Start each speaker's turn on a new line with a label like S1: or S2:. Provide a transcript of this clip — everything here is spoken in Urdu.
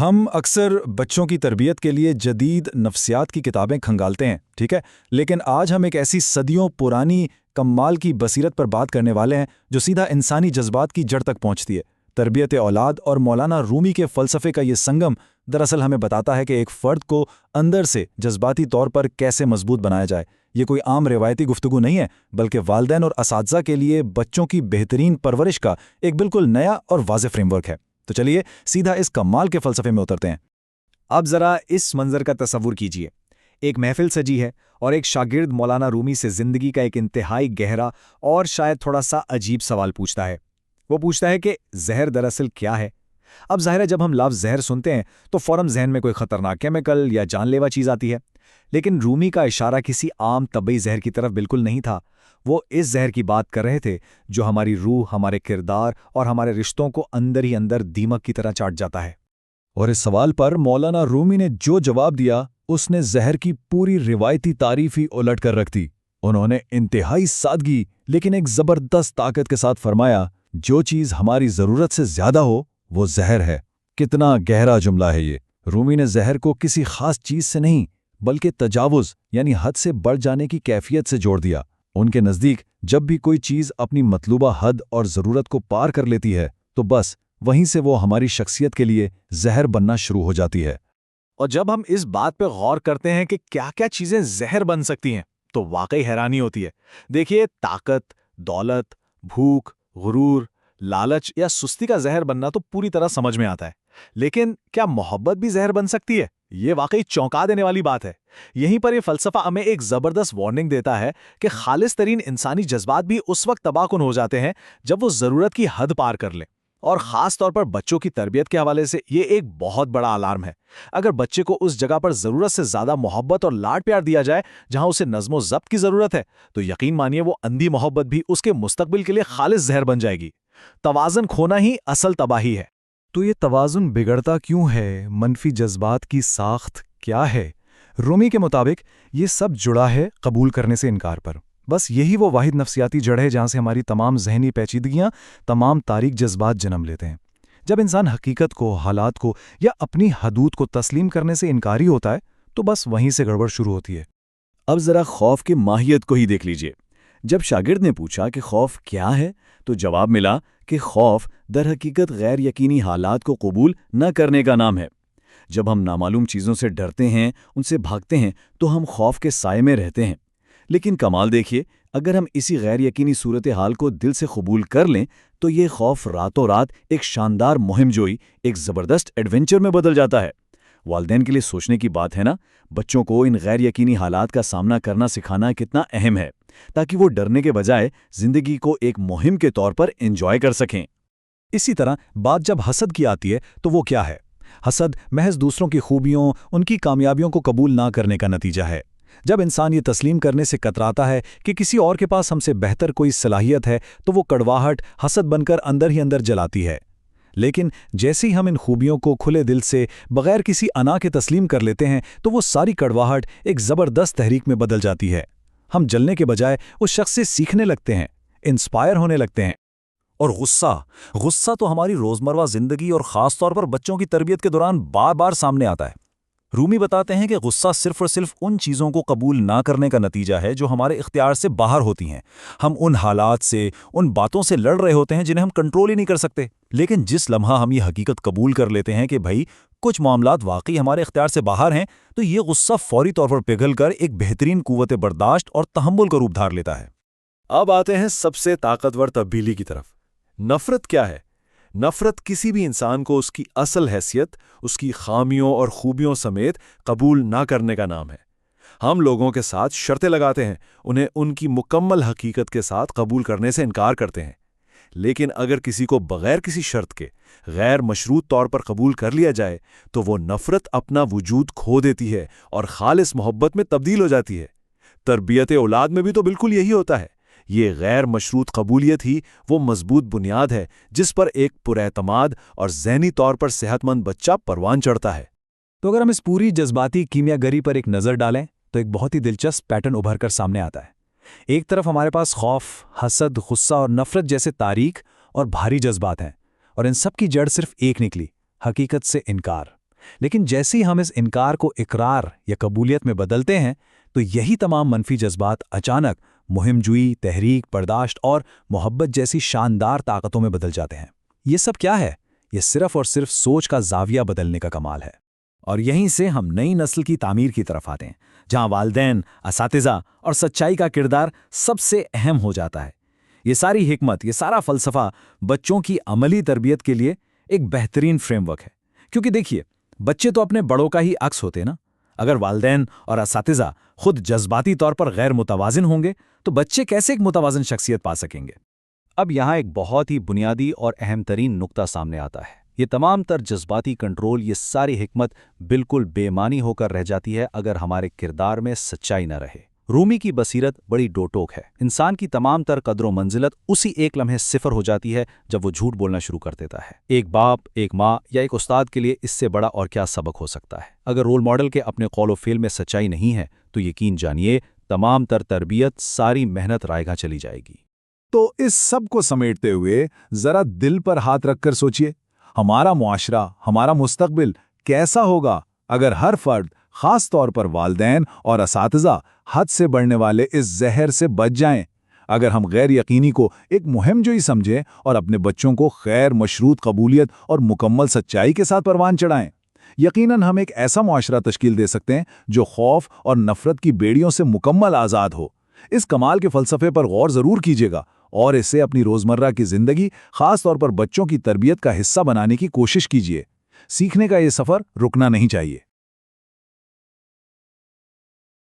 S1: ہم اکثر بچوں کی تربیت کے لیے جدید نفسیات کی کتابیں کھنگالتے ہیں، ٹھیک ہے، لیکن آج ہم ایک ایسی صدیوں پرانی کمال کی بصیرت پر بات کرنے والے ہیں جو سیدھا انسانی جذبات کی جڑ تک پہنچتی ہے۔ تربیت اولاد اور مولانا رومی کے فلسفے کا یہ سنگم دراصل ہمیں بتاتا ہے کہ ایک فرد کو اندر سے جذباتی طور پر کیسے مضبوط بنایا جائے۔ یہ کوئی عام روایتی گفتگو نہیں ہے، بلکہ والدین اور اساتذہ کے لیے بچوں کی بہترین پرورش کا ایک بالکل نیا اور واضح فریم ورک ہے۔ تو چلیے سیدھا اس کمال کے فلسفے میں اترتے ہیں۔
S2: اب ذرا اس منظر کا تصور کیجئے، ایک محفل سجی ہے اور ایک شاگرد مولانا رومی سے زندگی کا ایک انتہائی گہرا اور شاید تھوڑا سا عجیب سوال پوچھتا ہے۔ وہ پوچھتا ہے کہ زہر دراصل کیا ہے؟ اب ظاہر ہے جب ہم لفظ زہر سنتے ہیں تو فوراً ذہن میں کوئی خطرناک کیمیکل یا جان لیوا چیز آتی ہے، لیکن رومی کا اشارہ کسی عام طبی زہر کی طرف بالکل نہیں تھا۔ وہ اس زہر کی بات کر رہے تھے جو ہماری روح، ہمارے کردار اور ہمارے رشتوں کو اندر ہی اندر دیمک کی طرح چاٹ جاتا ہے۔
S1: اور اس سوال پر مولانا رومی نے جو جواب دیا اس نے زہر کی پوری روایتی تعریف ہی الٹ کر رکھ دی۔ انہوں نے انتہائی سادگی لیکن ایک زبردست طاقت کے ساتھ فرمایا، جو چیز ہماری ضرورت سے زیادہ ہو وہ زہر ہے۔ کتنا گہرا جملہ ہے یہ! رومی نے زہر کو کسی خاص چیز سے نہیں بلکہ تجاوز یعنی حد سے بڑھ جانے کی کیفیت سے جوڑ دیا۔ ان کے نزدیک جب بھی کوئی چیز اپنی مطلوبہ حد اور ضرورت کو پار کر لیتی ہے تو بس وہیں سے وہ ہماری شخصیت کے لیے زہر بننا شروع ہو جاتی ہے۔
S2: اور جب ہم اس بات پہ غور کرتے ہیں کہ کیا کیا چیزیں زہر بن سکتی ہیں تو واقعی حیرانی ہوتی ہے۔ دیکھیے، طاقت، دولت، بھوک، غرور، لالچ یا سستی کا زہر بننا تو پوری طرح سمجھ میں آتا ہے، لیکن کیا محبت بھی زہر بن سکتی ہے؟ یہ واقعی چونکا دینے والی بات ہے۔ یہیں پر یہ فلسفہ ہمیں ایک زبردست وارننگ دیتا ہے کہ خالص ترین انسانی جذبات بھی اس وقت تباہ کن ہو جاتے ہیں جب وہ ضرورت کی حد پار کر لیں۔ اور خاص طور پر بچوں کی تربیت کے حوالے سے یہ ایک بہت بڑا الارم ہے۔ اگر بچے کو اس جگہ پر ضرورت سے زیادہ محبت اور لاڈ پیار دیا جائے جہاں اسے نظم و ضبط کی ضرورت ہے تو یقین مانیے وہ اندھی محبت بھی اس کے مستقبل کے لیے خالص زہر بن جائے گی۔ توازن کھونا ہی اصل تباہی ہے۔
S1: تو یہ توازن بگڑتا کیوں ہے؟ منفی جذبات کی ساخت کیا ہے؟ رومی کے مطابق یہ سب جڑا ہے قبول کرنے سے انکار پر۔ بس یہی وہ واحد نفسیاتی جڑ ہے جہاں سے ہماری تمام ذہنی پیچیدگیاں، تمام تاریک جذبات جنم لیتے ہیں۔ جب انسان حقیقت کو، حالات کو یا اپنی حدود کو تسلیم کرنے سے انکاری ہوتا ہے تو بس وہیں سے گڑبڑ شروع ہوتی ہے۔
S3: اب ذرا خوف کی ماہیت کو ہی دیکھ لیجئے۔ جب شاگرد نے پوچھا کہ خوف کیا ہے تو جواب ملا کہ خوف در حقیقت غیر یقینی حالات کو قبول نہ کرنے کا نام ہے۔ جب ہم نامعلوم چیزوں سے ڈرتے ہیں، ان سے بھاگتے ہیں تو ہم خوف کے سائے میں رہتے ہیں۔ لیکن کمال دیکھیے، اگر ہم اسی غیر یقینی صورتحال کو دل سے قبول کر لیں تو یہ خوف راتوں رات ایک شاندار مہم جوئی، ایک زبردست ایڈونچر میں بدل جاتا ہے۔ والدین کے لیے سوچنے کی بات ہے نا، بچوں کو ان غیر یقینی حالات کا سامنا کرنا سکھانا کتنا اہم ہے تاکہ وہ ڈرنے کے بجائے زندگی کو ایک مہم کے طور پر انجوائے کر سکیں۔
S1: اسی طرح بات جب حسد کی آتی ہے تو وہ کیا ہے؟ حسد محض دوسروں کی خوبیوں، ان کی کامیابیوں کو قبول نہ کرنے کا نتیجہ ہے۔ جب انسان یہ تسلیم کرنے سے کتراتا ہے کہ کسی اور کے پاس ہم سے بہتر کوئی صلاحیت ہے تو وہ کڑواہٹ حسد بن کر اندر ہی اندر جلاتی ہے۔ لیکن جیسے ہی ہم ان خوبیوں کو کھلے دل سے بغیر کسی انا کے تسلیم کر لیتے ہیں تو وہ ساری کڑواہٹ ایک زبردست تحریک میں بدل جاتی ہے۔ ہم جلنے کے بجائے اس شخص سے سیکھنے لگتے ہیں، انسپائر ہونے لگتے ہیں۔ اور غصہ تو ہماری روزمرہ زندگی اور خاص طور پر بچوں کی تربیت کے دوران بار بار سامنے آتا ہے۔ رومی بتاتے ہیں کہ غصہ صرف اور صرف ان چیزوں کو قبول نہ کرنے کا نتیجہ ہے جو ہمارے اختیار سے باہر ہوتی ہیں۔ ہم ان حالات سے، ان باتوں سے لڑ رہے ہوتے ہیں جنہیں ہم کنٹرول ہی نہیں کر سکتے، لیکن جس لمحہ ہم یہ حقیقت قبول کر لیتے ہیں کہ بھائی کچھ معاملات واقعی ہمارے اختیار سے باہر ہیں تو یہ غصہ فوری طور پر پگھل کر ایک بہترین قوت برداشت اور تحمل کا روپ دھار لیتا ہے۔
S3: اب آتے ہیں سب سے طاقتور تبدیلی کی طرف۔ نفرت کیا ہے؟ نفرت کسی بھی انسان کو اس کی اصل حیثیت، اس کی خامیوں اور خوبیوں سمیت قبول نہ کرنے کا نام ہے۔ ہم لوگوں کے ساتھ شرطیں لگاتے ہیں، انہیں ان کی مکمل حقیقت کے ساتھ قبول کرنے سے انکار کرتے ہیں۔ لیکن اگر کسی کو بغیر کسی شرط کے غیر مشروط طور پر قبول کر لیا جائے تو وہ نفرت اپنا وجود کھو دیتی ہے اور خالص محبت میں تبدیل ہو جاتی ہے۔ تربیت اولاد میں بھی تو بالکل یہی ہوتا ہے۔ یہ غیر مشروط قبولیت ہی وہ مضبوط بنیاد ہے جس پر ایک پراعتماد اور ذہنی طور پر صحت مند بچہ پروان چڑھتا ہے۔
S1: تو اگر ہم اس پوری جذباتی کیمیا گری پر ایک نظر ڈالیں تو ایک بہت ہی دلچسپ پیٹرن ابھر کر سامنے آتا ہے۔ ایک طرف ہمارے پاس خوف، حسد، غصہ اور نفرت جیسے تاریک اور بھاری جذبات ہیں، اور ان سب کی جڑ صرف ایک نکلی: حقیقت سے انکار۔ لیکن جیسے ہی ہم اس انکار کو اقرار یا قبولیت میں بدلتے ہیں تو یہی تمام منفی جذبات اچانک مہم جوئی، تحریک، برداشت اور محبت جیسی شاندار طاقتوں میں بدل جاتے ہیں۔ یہ سب کیا ہے؟ یہ صرف اور صرف سوچ کا زاویہ بدلنے کا کمال ہے۔
S2: اور یہیں سے ہم نئی نسل کی تعمیر کی طرف آتے ہیں، جہاں والدین، اساتذہ اور سچائی کا کردار سب سے اہم ہو جاتا ہے۔ یہ ساری حکمت، یہ سارا فلسفہ بچوں کی عملی تربیت کے لیے ایک بہترین فریم ورک ہے۔ کیونکہ دیکھیے، بچے تو اپنے بڑوں کا ہی عکس ہوتے ہیں نا۔ اگر والدین اور اساتذہ خود جذباتی طور پر غیر متوازن ہوں گے تو بچے کیسے ایک متوازن شخصیت پا سکیں گے؟ اب یہاں ایک بہت ہی بنیادی اور اہم ترین نقطہ سامنے آتا ہے۔ یہ تمام تر جذباتی کنٹرول، یہ ساری حکمت بالکل بے معنی ہو کر رہ جاتی ہے اگر ہمارے کردار میں سچائی نہ رہے۔ رومی کی بصیرت بڑی ڈوٹوک ہے۔ انسان کی تمام تر قدر و منزلت اسی ایک لمحے صفر ہو جاتی ہے جب وہ جھوٹ بولنا شروع کر دیتا ہے۔ ایک باپ، ایک ماں یا ایک استاد کے لیے اس سے بڑا اور کیا سبق ہو سکتا ہے؟ اگر رول ماڈل کے اپنے قول و فعل میں سچائی نہیں ہے تو یقین جانیے تمام تر تربیت، ساری محنت رائے گاں چلی جائے گی۔
S4: تو اس سب کو سمیٹتے ہوئے ذرا دل پر ہاتھ رکھ کر سوچئے، ہمارا معاشرہ، ہمارا مستقبل کیسا ہوگا اگر ہر فرد، خاص طور پر والدین اور اساتذہ، حد سے بڑھنے والے اس زہر سے بچ جائیں؟ اگر ہم غیر یقینی کو ایک مہم جوئی سمجھیں اور اپنے بچوں کو خیر مشروط قبولیت اور مکمل سچائی کے ساتھ پروان چڑھائیں، یقیناً ہم ایک ایسا معاشرہ تشکیل دے سکتے ہیں جو خوف اور نفرت کی بیڑیوں سے مکمل آزاد ہو۔ اس کمال کے فلسفے پر غور ضرور کیجیے گا اور اسے اپنی روزمرہ کی زندگی، خاص طور پر بچوں کی تربیت کا حصہ بنانے کی کوشش کیجیے۔ سیکھنے کا یہ سفر رکنا نہیں چاہیے۔